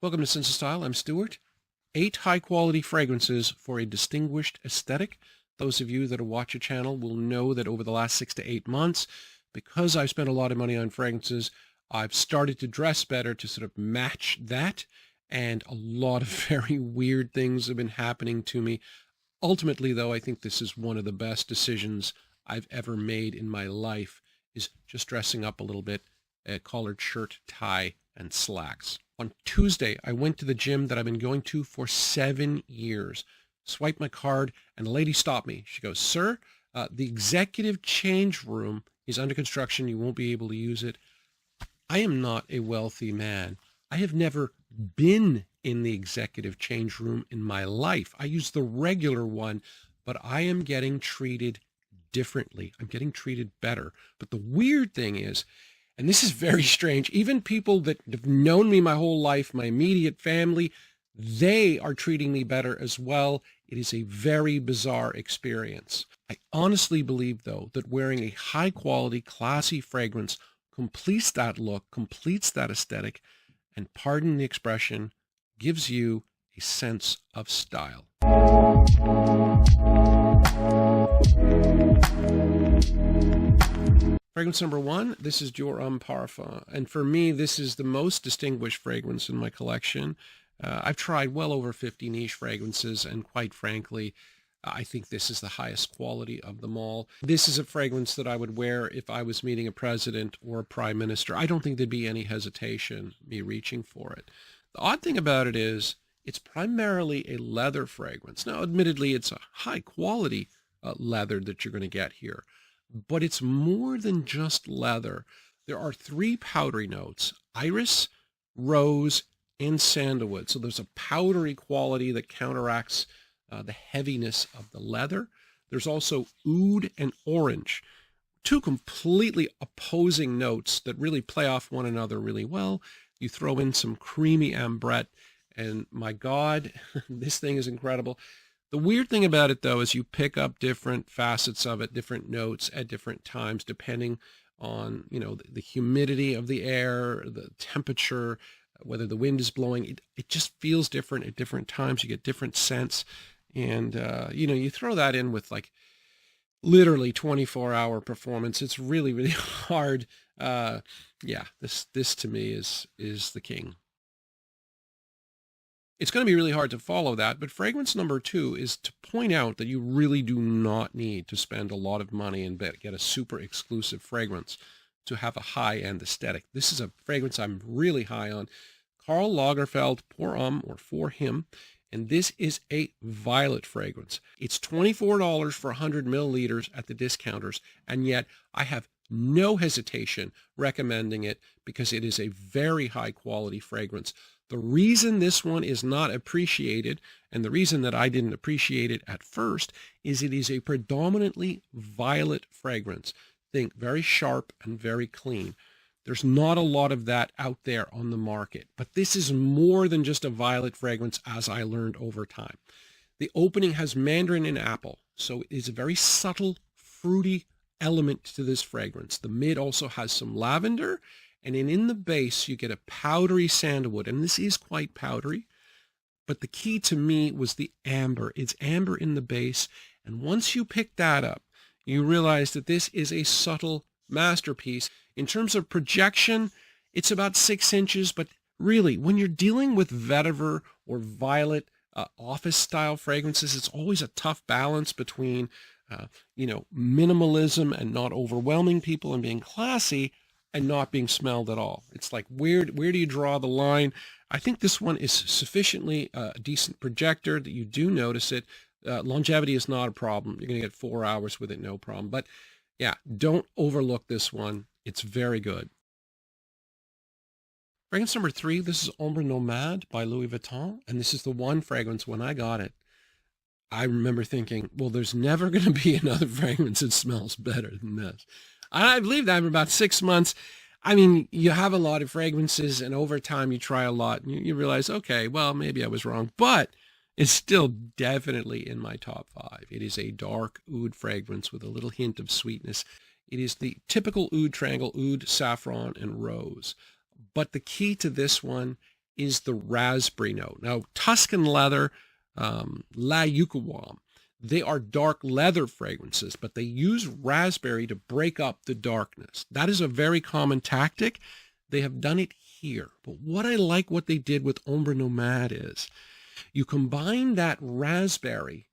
Welcome to Sense of Style. I'm Stuart. 8 high-quality fragrances for a distinguished aesthetic. Those of you that watch a channel will know that over the last 6 to 8 months, because I've spent a lot of money on fragrances, I've started to dress better to sort of match that, and a lot of very weird things have been happening to me. Ultimately, though, I think this is one of the best decisions I've ever made in my life, is just dressing up a little bit, a collared shirt, tie, and slacks. On Tuesday, I went to the gym that I've been going to for 7 years. Swiped my card, and a lady stopped me. She goes, "Sir, the executive change room is under construction. You won't be able to use it." I am not a wealthy man. I have never been in the executive change room in my life. I use the regular one, but I am getting treated differently. I'm getting treated better. But the weird thing is, and this is very strange, even people that have known me my whole life, my immediate family, they are treating me better as well. It is a very bizarre experience. I honestly believe, though, that wearing a high-quality, classy fragrance completes that look, completes that aesthetic, and pardon the expression, gives you a sense of style. Fragrance number 1, this is Jora Parfum. And for me, this is the most distinguished fragrance in my collection. I've tried well over 50 niche fragrances, and quite frankly, I think this is the highest quality of them all. This is a fragrance that I would wear if I was meeting a president or a prime minister. I don't think there'd be any hesitation me reaching for it. The odd thing about it is it's primarily a leather fragrance. Now, admittedly, it's a high quality leather that you're going to get here, but it's more than just leather. There are 3 powdery notes: iris, rose, and sandalwood. So there's a powdery quality that counteracts the heaviness of the leather. There's also oud and orange, 2 completely opposing notes that really play off one another really well. You throw in some creamy ambrette, and my God, this thing is incredible. The weird thing about it, though, is you pick up different facets of it, different notes at different times, depending on, the humidity of the air, the temperature, whether the wind is blowing. It just feels different at different times. You get different scents. And, you throw that in with like literally 24-hour performance. It's really, really hard. This to me is the king. It's going to be really hard to follow that, but fragrance number 2 is to point out that you really do not need to spend a lot of money and get a super exclusive fragrance to have a high-end aesthetic. This is a fragrance I'm really high on. Karl Lagerfeld Pour Homme, or For Him, and this is a violet fragrance. It's $24 for 100 milliliters at the discounters, and yet I have no hesitation recommending it because it is a very high-quality fragrance. The reason this one is not appreciated, and the reason that I didn't appreciate it at first, is it is a predominantly violet fragrance. Think very sharp and very clean. There's not a lot of that out there on the market, but this is more than just a violet fragrance, as I learned over time. The opening has mandarin and apple, so it is a very subtle, fruity element to this fragrance. The mid also has some lavender, and in the base, you get a powdery sandalwood, and this is quite powdery. But the key to me was the amber. It's amber in the base, and once you pick that up, you realize that this is a subtle masterpiece. In terms of projection, it's about 6 inches, but really, when you're dealing with vetiver or violet office-style fragrances, it's always a tough balance between, minimalism and not overwhelming people and being classy, and not being smelled at all. It's like, where do you draw the line? I think this one is sufficiently a decent projector that you do notice it. Longevity is not a problem. You're going to get 4 hours with it, no problem. But yeah, don't overlook this one. It's very good. Fragrance number 3, this is Ombre Nomade by Louis Vuitton. And this is the one fragrance, when I got it, I remember thinking, well, there's never going to be another fragrance that smells better than this. I believe that for about 6 months. I mean, you have a lot of fragrances, and over time you try a lot, and you realize, okay, well, maybe I was wrong, but it's still definitely in my top 5. It is a dark oud fragrance with a little hint of sweetness. It is the typical oud triangle: oud, saffron, and rose. But the key to this one is the raspberry note. Now, Tuscan leather, La Yucawam, they are dark leather fragrances, but they use raspberry to break up the darkness. That is a very common tactic. They have done it here. But what I like what they did with Ombre Nomade is you combine that raspberry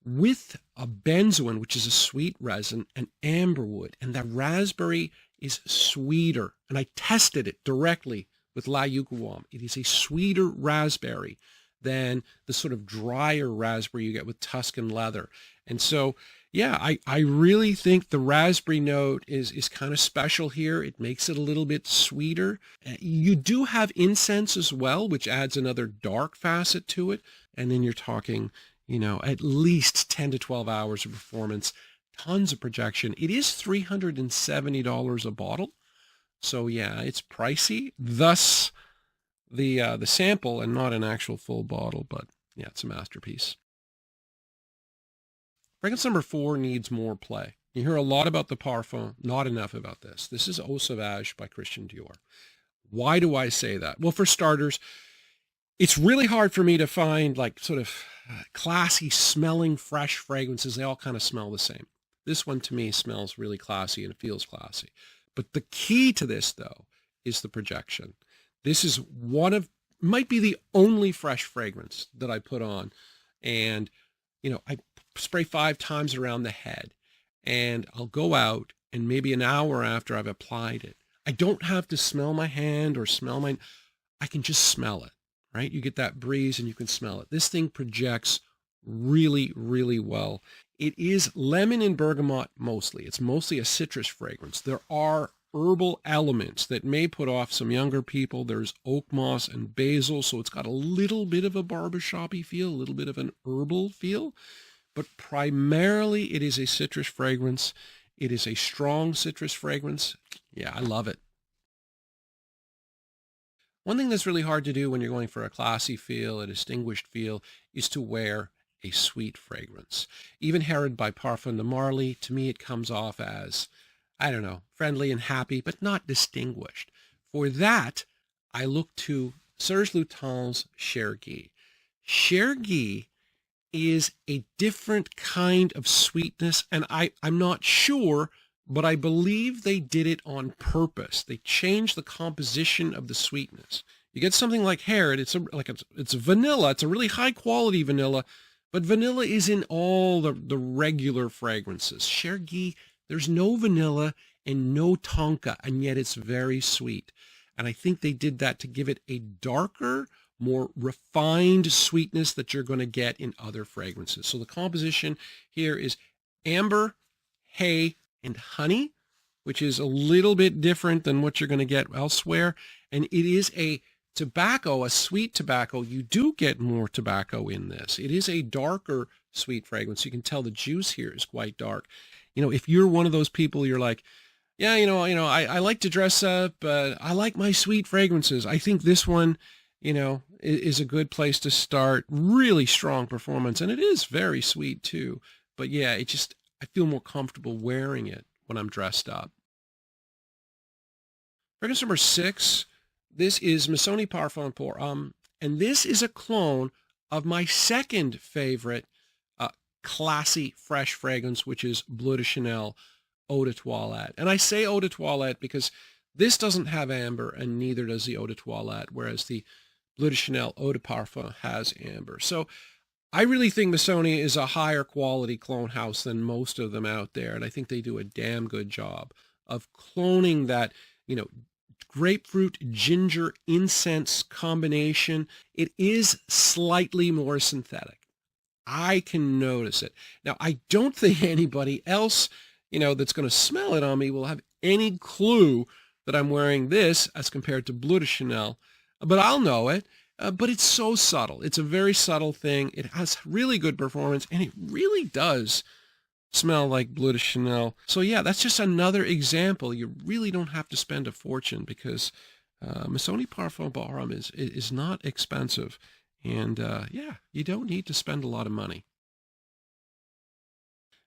with a benzoin, which is a sweet resin, and amberwood, and that raspberry is sweeter. And I tested it directly with La Yucawam. It is a sweeter raspberry than the sort of drier raspberry you get with Tuscan leather. And so, yeah, I really think the raspberry note is kind of special here. It makes it a little bit sweeter. You do have incense as well, which adds another dark facet to it. And then you're talking, at least 10 to 12 hours of performance, tons of projection. It is $370 a bottle. So yeah, it's pricey. Thus, the sample and not an actual full bottle, but yeah, it's a masterpiece. Fragrance number 4 needs more play. You hear a lot about the Parfum, not enough about this. This is Eau Sauvage by Christian Dior. Why do I say that? Well, for starters, it's really hard for me to find like sort of classy smelling fresh fragrances. They all kind of smell the same. This one to me smells really classy and it feels classy. But the key to this though is the projection. This is might be the only fresh fragrance that I put on. And, I spray 5 times around the head and I'll go out and maybe an hour after I've applied it, I don't have to smell my hand or I can just smell it, right? You get that breeze and you can smell it. This thing projects really, really well. It is lemon and bergamot mostly. It's mostly a citrus fragrance. There are herbal elements that may put off some younger people. There's oak moss and basil, so it's got a little bit of a barbershop-y feel, a little bit of an herbal feel, but primarily it is a citrus fragrance. It is a strong citrus fragrance. Yeah, I love it. One thing that's really hard to do when you're going for a classy feel, a distinguished feel, is to wear a sweet fragrance. Even Herod by Parfum de Marly, to me it comes off as, I don't know, friendly and happy, but not distinguished. For that, I look to Serge Lutens' Chergui. Chergui is a different kind of sweetness, and I'm not sure, but I believe they did it on purpose. They changed the composition of the sweetness. You get something like Herod, it's vanilla, it's a really high quality vanilla, but vanilla is in all the regular fragrances. Chergui, there's no vanilla and no tonka, and yet it's very sweet. And I think they did that to give it a darker, more refined sweetness that you're going to get in other fragrances. So the composition here is amber, hay, and honey, which is a little bit different than what you're going to get elsewhere. And it is a tobacco, a sweet tobacco. You do get more tobacco in this. It is a darker sweet fragrance. You can tell the juice here is quite dark. If you're one of those people, you're like, yeah, I like to dress up, but I like my sweet fragrances. I think this one, is a good place to start. Really strong performance, and it is very sweet too. But yeah, I feel more comfortable wearing it when I'm dressed up. Fragrance number 6, this is Missoni Parfum pour Homme, and this is a clone of my second favorite classy fresh fragrance, which is Bleu de Chanel Eau de Toilette. And I say Eau de Toilette because this doesn't have amber and neither does the Eau de Toilette, whereas the Bleu de Chanel Eau de Parfum has amber. So I really think Missoni is a higher quality clone house than most of them out there, and I think they do a damn good job of cloning that, grapefruit, ginger, incense combination. It is slightly more synthetic. I can notice it. Now, I don't think anybody else, that's going to smell it on me will have any clue that I'm wearing this as compared to Bleu de Chanel, but I'll know it. But it's so subtle. It's a very subtle thing. It has really good performance, and it really does smell like Bleu de Chanel. So yeah, that's just another example. You really don't have to spend a fortune because Missoni Parfum Homme is not expensive. And yeah, you don't need to spend a lot of money.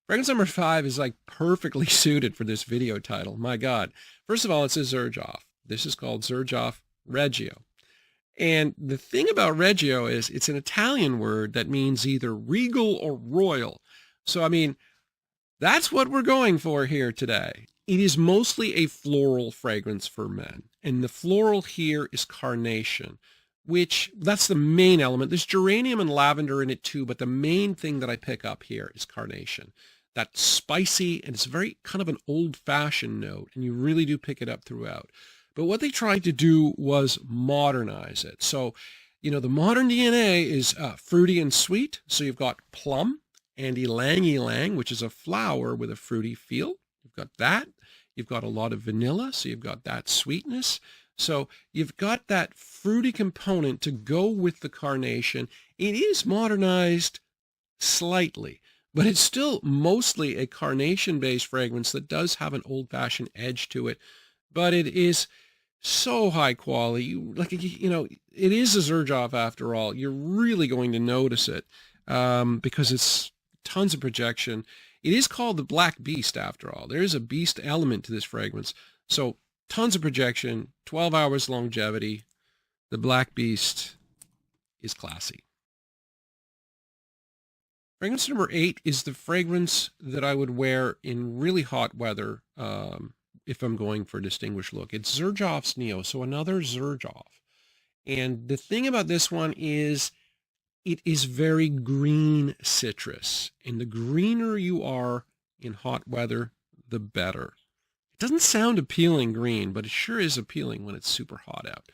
Fragrance number 5 is like perfectly suited for this video title. My God. First of all, it's a Xerjoff. This is called Xerjoff Regio. And the thing about Regio is it's an Italian word that means either regal or royal. So, I mean, that's what we're going for here today. It is mostly a floral fragrance for men. And the floral here is carnation, which that's the main element. There's geranium and lavender in it too, but the main thing that I pick up here is carnation. That's spicy, and it's very kind of an old-fashioned note, and you really do pick it up throughout. But what they tried to do was modernize it. So, the modern DNA is fruity and sweet. So you've got plum and ylang ylang, which is a flower with a fruity feel. You've got that. You've got a lot of vanilla, so you've got that sweetness. So you've got that fruity component to go with the carnation. It is modernized slightly, but it's still mostly a carnation-based fragrance that does have an old-fashioned edge to it. But it is so high quality. It is a Xerjoff after all. You're really going to notice it because it's tons of projection. It is called the Black Beast after all. There is a beast element to this fragrance. So tons of projection, 12 hours longevity. The Black Beast is classy. Fragrance number 8 is the fragrance that I would wear in really hot weather if I'm going for a distinguished look. It's Xerjoff's Neo, so another Xerjoff. And the thing about this one is it is very green citrus. And the greener you are in hot weather, the better. It doesn't sound appealing green, but it sure is appealing when it's super hot out.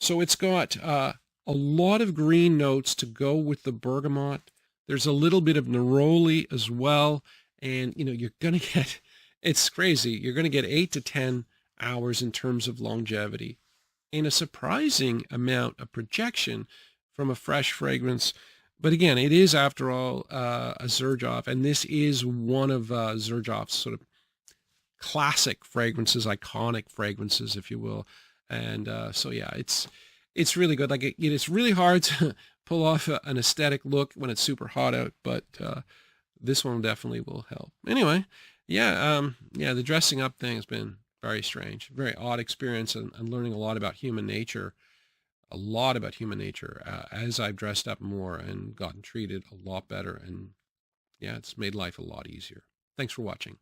So it's got a lot of green notes to go with the bergamot. There's a little bit of neroli as well. And, you're going to get, it's crazy. You're going to get 8 to 10 hours in terms of longevity and a surprising amount of projection from a fresh fragrance. But again, it is, after all, a Xerjoff, and this is one of Xerjoff's sort of classic fragrances, iconic fragrances, if you will. And so, yeah, it's really good. Like it's really hard to pull off an aesthetic look when it's super hot out, but this one definitely will help. Anyway, the dressing up thing has been very strange, very odd experience, and learning a lot about human nature. As I've dressed up more and gotten treated a lot better. And yeah, it's made life a lot easier. Thanks for watching.